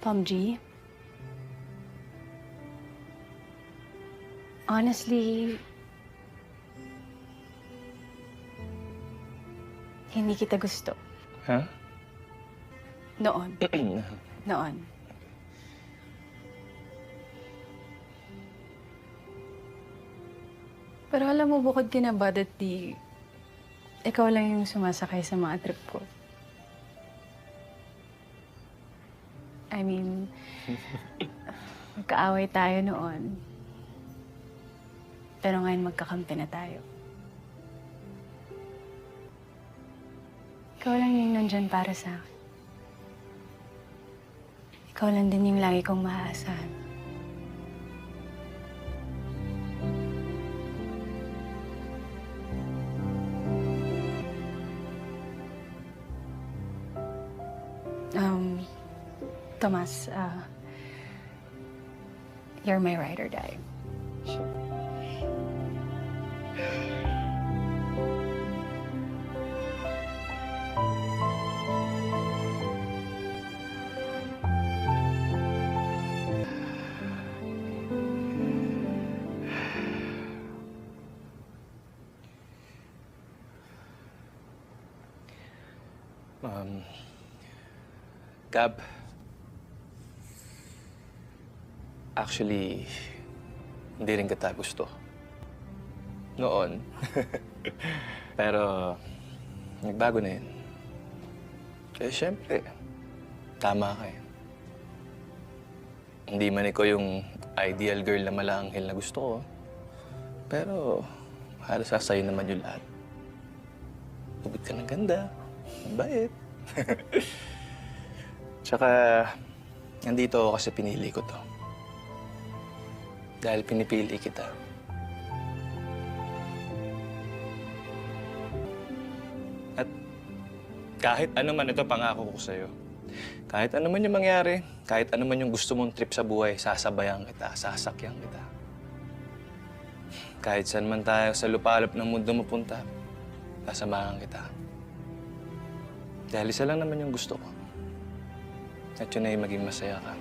Tom G, honestly, hindi kita gusto. Ha? Noon. Noon. Pero alam mo, bukod kina Bud at Dee, ikaw lang yung sumasakay sa mga trip ko. I mean, magkaaway tayo noon. Pero ngayon magkakampi na tayo. Ikaw lang yung nandyan para sa akin. Ikaw lang din yung lagi kong maaasahan. Tomas, you're my ride or die. Sure. Gab, actually, hindi rin kita gusto. Noon. Pero, nagbago na yun. Eh, syempre, tama ka eh. Hindi man ikaw yung ideal girl na malanghel na gusto ko. Pero, halos sa'yo naman yung lahat. Ubod ka ng ganda, mabait. Tsaka, nandito ako kasi pinili ko to. Dahil pinipili kita. At kahit ano man ito pangako ko sa'yo, kahit ano man yung mangyari, kahit ano man yung gusto mong trip sa buhay, sasabayan kita, sasakyan kita. Kahit saan man tayo sa lupalop ng mundo mapunta, sasamahan kita. Dahil isa lang naman yung gusto ko. At yun ay maging masaya ka.